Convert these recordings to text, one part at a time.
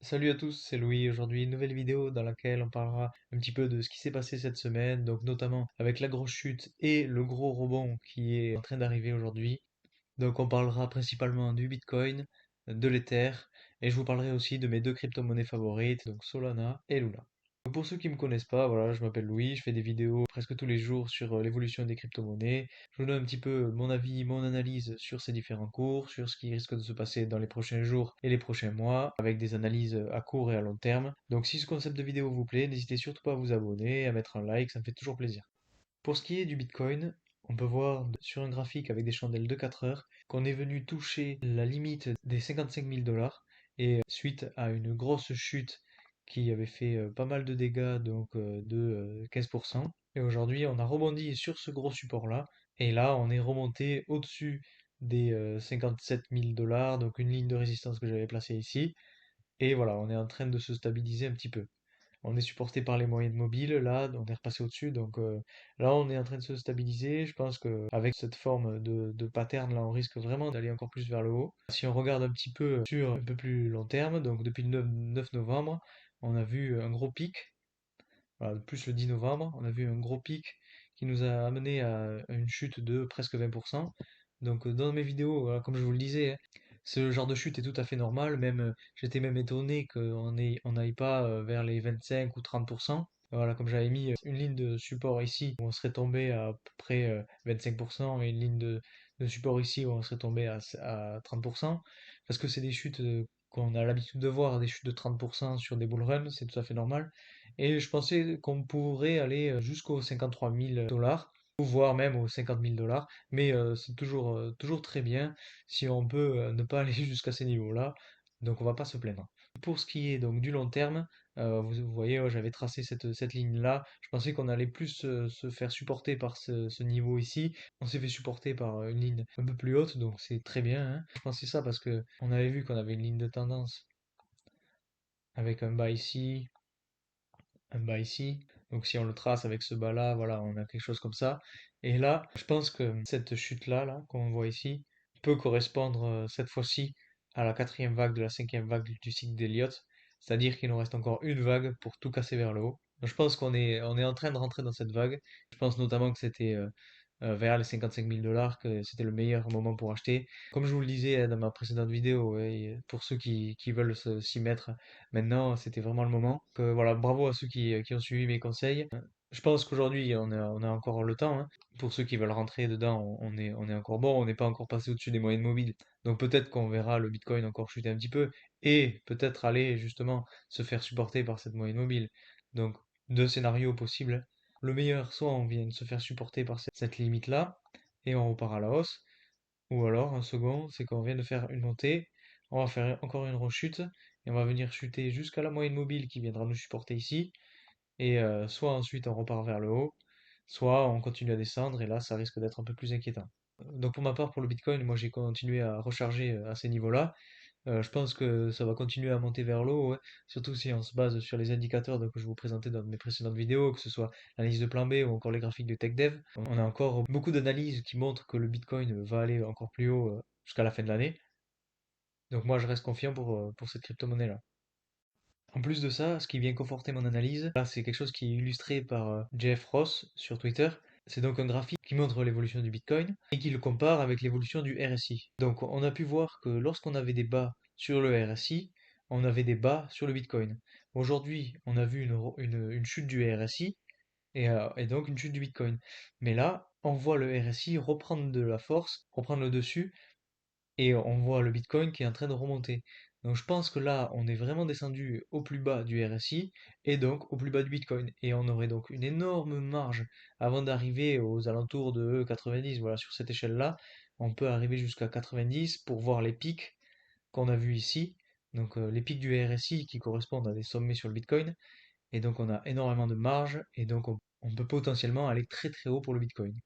Salut à tous, c'est Louis. Aujourd'hui, une nouvelle vidéo dans laquelle on parlera un petit peu de ce qui s'est passé cette semaine, donc notamment avec la grosse chute et le gros rebond qui est en train d'arriver aujourd'hui. Donc on parlera principalement du Bitcoin, de l'Ether, et je vous parlerai aussi de mes deux crypto-monnaies favorites, donc Solana et Luna. Donc pour ceux qui me connaissent pas, voilà, je m'appelle Louis, je fais des vidéos presque tous les jours sur l'évolution des crypto-monnaies. Je vous donne un petit peu mon avis, mon analyse sur ces différents cours, sur ce qui risque de se passer dans les prochains jours et les prochains mois, avec des analyses à court et à long terme. Donc si ce concept de vidéo vous plaît, n'hésitez surtout pas à vous abonner, à mettre un like, ça me fait toujours plaisir. Pour ce qui est du Bitcoin, on peut voir sur un graphique avec des chandelles de 4 heures qu'on est venu toucher la limite des 55 000 dollars et suite à une grosse chute qui avait fait pas mal de dégâts, donc de 15%. Et aujourd'hui, on a rebondi sur ce gros support-là et là, on est remonté au-dessus des 57 000 dollars, donc une ligne de résistance que j'avais placée ici. Et voilà, on est en train de se stabiliser un petit peu. On est supporté par les moyennes mobiles, là, on est repassé au-dessus, donc là on est en train de se stabiliser. Je pense qu'avec cette forme de pattern, là, on risque vraiment d'aller encore plus vers le haut. Si on regarde un petit peu sur un peu plus long terme, donc depuis le 9 novembre, on a vu un gros pic, voilà, plus le 10 novembre, on a vu un gros pic qui nous a amené à une chute de presque 20%. Donc dans mes vidéos, voilà, comme je vous le disais, hein, ce genre de chute est tout à fait normal, même j'étais même étonné on n'aille pas vers les 25 ou 30%. Voilà, comme j'avais mis une ligne de support ici où on serait tombé à peu près 25% et une ligne de support ici où on serait tombé à 30%, parce que c'est des chutes qu'on a l'habitude de voir, des chutes de 30% sur des bull runs, c'est tout à fait normal. Et je pensais qu'on pourrait aller jusqu'aux 53 000 dollars, ou voire même aux 50 000 dollars. Mais c'est toujours très bien si on peut ne pas aller jusqu'à ces niveaux-là. Donc on va pas se plaindre. Pour ce qui est donc du long terme, vous voyez, j'avais tracé cette ligne-là. Je pensais qu'on allait plus se faire supporter par ce niveau ici. On s'est fait supporter par une ligne un peu plus haute, donc c'est très bien, hein. Je pensais ça parce que on avait vu qu'on avait une ligne de tendance avec un bas ici, un bas ici. Donc si on le trace avec ce bas-là, voilà, on a quelque chose comme ça. Et là, je pense que cette chute-là, là, qu'on voit ici, peut correspondre cette fois-ci à la quatrième vague de la cinquième vague du cycle d'Elliott. C'est-à-dire qu'il nous reste encore une vague pour tout casser vers le haut. Donc je pense qu'on est en train de rentrer dans cette vague. Je pense notamment que c'était vers les 55 000 dollars que c'était le meilleur moment pour acheter. Comme je vous le disais dans ma précédente vidéo, ouais, pour ceux qui veulent s'y mettre maintenant, c'était vraiment le moment. Voilà, bravo à ceux qui ont suivi mes conseils. Je pense qu'aujourd'hui, on a encore le temps, hein. Pour ceux qui veulent rentrer dedans, on est encore bon, on n'est pas encore passé au-dessus des moyennes mobiles. Donc peut-être qu'on verra le Bitcoin encore chuter un petit peu et peut-être aller justement se faire supporter par cette moyenne mobile. Donc deux scénarios possibles. Le meilleur, soit on vient de se faire supporter par cette limite-là et on repart à la hausse, ou alors un second, c'est qu'on vient de faire une montée, on va faire encore une rechute et on va venir chuter jusqu'à la moyenne mobile qui viendra nous supporter ici, et soit ensuite on repart vers le haut, soit on continue à descendre et là ça risque d'être un peu plus inquiétant. Donc pour ma part, pour le Bitcoin, moi j'ai continué à recharger à ces niveaux-là. Je pense que ça va continuer à monter vers le haut, ouais. Surtout si on se base sur les indicateurs que je vous présentais dans mes précédentes vidéos, que ce soit l'analyse de plan B ou encore les graphiques de TechDev. On a encore beaucoup d'analyses qui montrent que le Bitcoin va aller encore plus haut jusqu'à la fin de l'année. Donc moi je reste confiant pour cette crypto-monnaie-là. En plus de ça, ce qui vient conforter mon analyse, là c'est quelque chose qui est illustré par Jeff Ross sur Twitter. C'est donc un graphique qui montre l'évolution du Bitcoin et qui le compare avec l'évolution du RSI. Donc on a pu voir que lorsqu'on avait des bas sur le RSI, on avait des bas sur le Bitcoin. Aujourd'hui, on a vu une chute du RSI et donc une chute du Bitcoin. Mais là, on voit le RSI reprendre de la force, reprendre le dessus et on voit le Bitcoin qui est en train de remonter. Donc je pense que là, on est vraiment descendu au plus bas du RSI et donc au plus bas du Bitcoin. Et on aurait donc une énorme marge avant d'arriver aux alentours de 90. Voilà, sur cette échelle-là, on peut arriver jusqu'à 90 pour voir les pics qu'on a vus ici. Donc les pics du RSI qui correspondent à des sommets sur le Bitcoin. Et donc on a énormément de marge et donc on peut potentiellement aller très très haut pour le Bitcoin.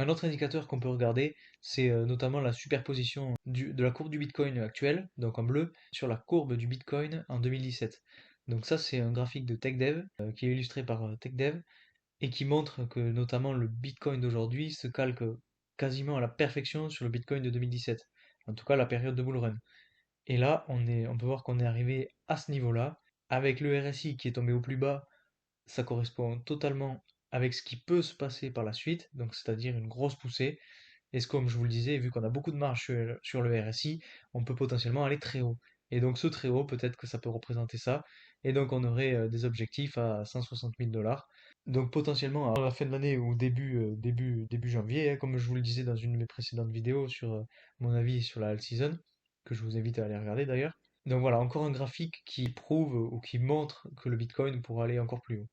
Un autre indicateur qu'on peut regarder, c'est notamment la superposition de la courbe du Bitcoin actuelle, donc en bleu, sur la courbe du Bitcoin en 2017. Donc ça, c'est un graphique de TechDev qui est illustré par TechDev et qui montre que notamment le Bitcoin d'aujourd'hui se calque quasiment à la perfection sur le Bitcoin de 2017, en tout cas la période de bull run. Et là, on peut voir qu'on est arrivé à ce niveau-là. Avec le RSI qui est tombé au plus bas, ça correspond totalement avec ce qui peut se passer par la suite, donc c'est-à-dire une grosse poussée. Et comme je vous le disais, vu qu'on a beaucoup de marge sur le RSI, on peut potentiellement aller très haut. Et donc ce très haut, peut-être que ça peut représenter ça. Et donc on aurait des objectifs à 160 000 dollars. Donc potentiellement à la fin de l'année ou début janvier, hein, comme je vous le disais dans une de mes précédentes vidéos sur mon avis sur la all season, que je vous invite à aller regarder d'ailleurs. Donc voilà, encore un graphique qui prouve ou qui montre que le Bitcoin pourra aller encore plus haut.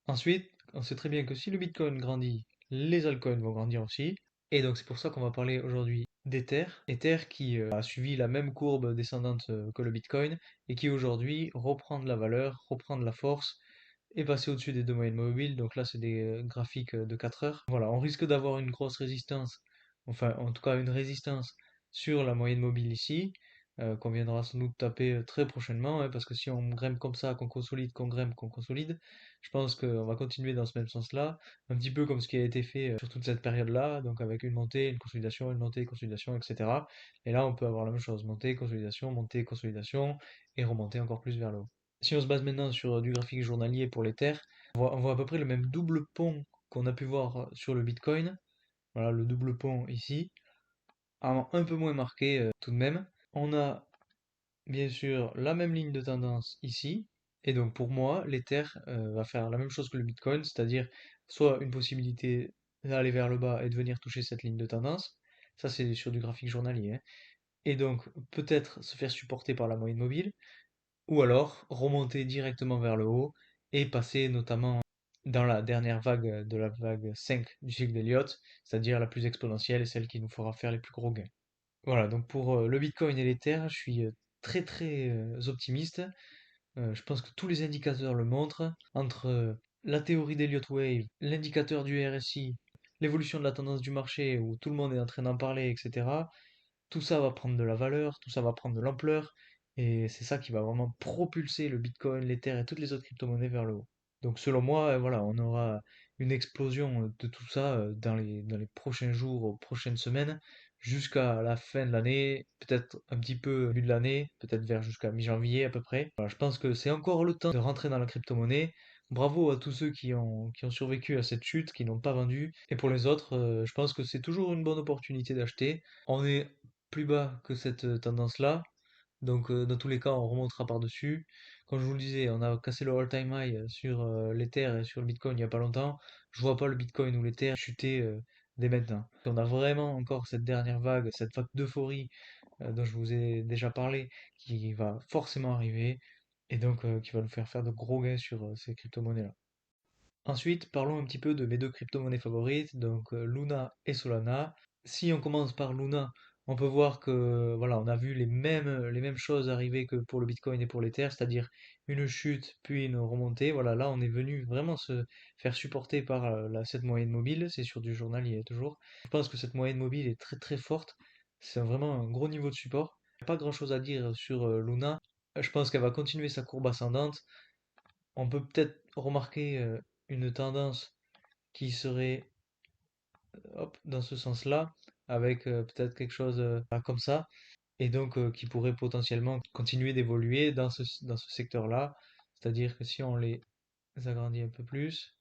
Ensuite, on sait très bien que si le Bitcoin grandit, les altcoins vont grandir aussi. Et donc c'est pour ça qu'on va parler aujourd'hui d'Ether. Ether qui a suivi la même courbe descendante que le Bitcoin et qui aujourd'hui reprend de la valeur, reprend de la force et passer au-dessus des deux moyennes mobiles. Donc là, c'est des graphiques de 4 heures. Voilà, on risque d'avoir une grosse résistance, enfin en tout cas une résistance sur la moyenne mobile ici, qu'on viendra sans doute taper très prochainement, hein, parce que si on grimpe comme ça, qu'on consolide, qu'on grimpe, qu'on consolide, je pense qu'on va continuer dans ce même sens-là, un petit peu comme ce qui a été fait sur toute cette période-là, donc avec une montée, une montée, consolidation, etc. Et là, on peut avoir la même chose, montée, consolidation, et remonter encore plus vers le haut. Si on se base maintenant sur du graphique journalier pour l'Ether, on voit à peu près le même double pont qu'on a pu voir sur le Bitcoin. Voilà, le double pont ici, un peu moins marqué tout de même. On a bien sûr la même ligne de tendance ici. Et donc pour moi, l'Ether va faire la même chose que le Bitcoin, c'est-à-dire soit une possibilité d'aller vers le bas et de venir toucher cette ligne de tendance. Ça, c'est sur du graphique journalier, hein. Et donc peut-être se faire supporter par la moyenne mobile ou alors remonter directement vers le haut et passer notamment dans la dernière vague de la vague 5 du cycle d'Elliott, c'est-à-dire la plus exponentielle et celle qui nous fera faire les plus gros gains. Voilà, donc pour le Bitcoin et l'Ether, je suis très optimiste. Je pense que tous les indicateurs le montrent. Entre la théorie d'Elliott Wave, l'indicateur du RSI, l'évolution de la tendance du marché où tout le monde est en train d'en parler, etc. Tout ça va prendre de la valeur, tout ça va prendre de l'ampleur, et c'est ça qui va vraiment propulser le Bitcoin, l'Ether et toutes les autres crypto-monnaies vers le haut. Donc selon moi, voilà, on aura une explosion de tout ça dans les prochains jours, aux prochaines semaines, jusqu'à la fin de l'année, peut-être un petit peu au début de l'année, peut-être vers jusqu'à mi-janvier à peu près. Voilà, je pense que c'est encore le temps de rentrer dans la crypto-monnaie. Bravo à tous ceux qui ont survécu à cette chute, qui n'ont pas vendu. Et pour les autres, je pense que c'est toujours une bonne opportunité d'acheter. On est plus bas que cette tendance-là. Donc dans tous les cas, on remontera par-dessus. Comme je vous le disais, on a cassé le all-time high sur l'Ether et sur le Bitcoin il n'y a pas longtemps. Je vois pas le Bitcoin ou l'Ether chuter dès maintenant. On a vraiment encore cette dernière vague, cette vague d'euphorie dont je vous ai déjà parlé, qui va forcément arriver et donc qui va nous faire de gros gains sur ces crypto-monnaies-là. Ensuite, parlons un petit peu de mes deux crypto-monnaies favorites, donc Luna et Solana. Si on commence par Luna, on peut voir que voilà, on a vu les mêmes choses arriver que pour le Bitcoin et pour l'Ether, c'est-à-dire une chute puis une remontée. Voilà, là on est venu vraiment se faire supporter par cette moyenne mobile, c'est sur du journalier toujours. Je pense que cette moyenne mobile est très forte, c'est vraiment un gros niveau de support. Pas grand-chose à dire sur Luna. Je pense qu'elle va continuer sa courbe ascendante. On peut peut-être remarquer une tendance qui serait hop, dans ce sens-là, avec peut-être quelque chose comme ça, et donc qui pourrait potentiellement continuer d'évoluer dans ce secteur-là. C'est-à-dire que si on les agrandit un peu plus,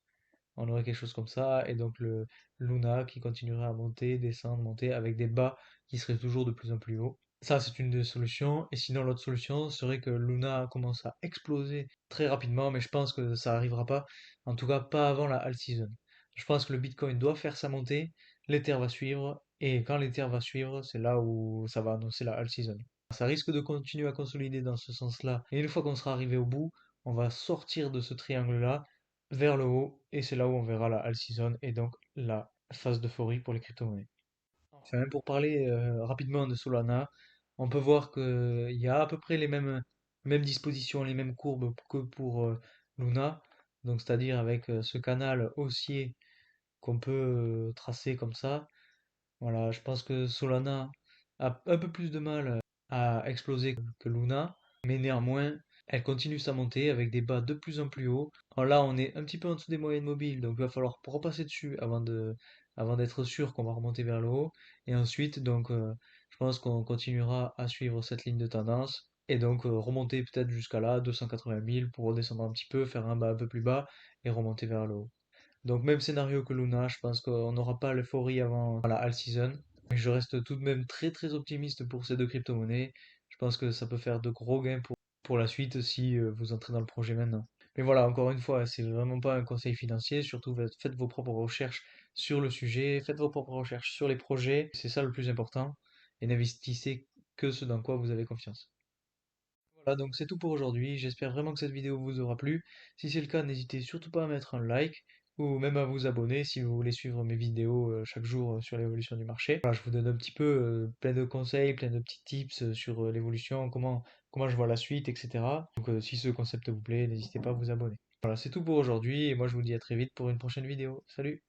on aurait quelque chose comme ça, et donc le Luna qui continuerait à monter, descendre, monter, avec des bas qui seraient toujours de plus en plus hauts. Ça, c'est une des solutions. Et sinon, l'autre solution serait que Luna commence à exploser très rapidement, mais je pense que ça n'arrivera pas. En tout cas, pas avant la all season. Je pense que le Bitcoin doit faire sa montée, l'Ether va suivre, et quand l'Ether va suivre, c'est là où ça va annoncer la all season. Ça risque de continuer à consolider dans ce sens-là. Et une fois qu'on sera arrivé au bout, on va sortir de ce triangle-là vers le haut, et c'est là où on verra la all season et donc la phase d'euphorie pour les crypto-monnaies. Enfin, pour parler rapidement de Solana, on peut voir qu'il y a à peu près les mêmes dispositions, les mêmes courbes que pour Luna, donc c'est-à-dire avec ce canal haussier qu'on peut tracer comme ça. Voilà, je pense que Solana a un peu plus de mal à exploser que Luna, mais néanmoins, elle continue sa montée avec des bas de plus en plus hauts. Alors là, on est un petit peu en dessous des moyennes mobiles, donc il va falloir repasser dessus avant d'être sûr qu'on va remonter vers le haut. Et ensuite, donc, je pense qu'on continuera à suivre cette ligne de tendance et donc remonter peut-être jusqu'à là, 280 000 pour redescendre un petit peu, faire un bas un peu plus bas et remonter vers le haut. Donc même scénario que Luna, je pense qu'on n'aura pas l'euphorie avant la all season. Mais je reste tout de même très très optimiste pour ces deux crypto-monnaies. Je pense que ça peut faire de gros gains pour la suite si vous entrez dans le projet maintenant. Mais voilà, encore une fois, c'est vraiment pas un conseil financier, surtout faites vos propres recherches sur le sujet, faites vos propres recherches sur les projets, c'est ça le plus important, et n'investissez que ce dans quoi vous avez confiance. Voilà, donc c'est tout pour aujourd'hui. J'espère vraiment que cette vidéo vous aura plu. Si c'est le cas, n'hésitez surtout pas à mettre un like ou même à vous abonner si vous voulez suivre mes vidéos chaque jour sur l'évolution du marché. Voilà, je vous donne un petit peu plein de conseils, plein de petits tips sur l'évolution, comment je vois la suite, etc. Donc si ce concept vous plaît, n'hésitez pas à vous abonner. Voilà, c'est tout pour aujourd'hui et moi je vous dis à très vite pour une prochaine vidéo. Salut!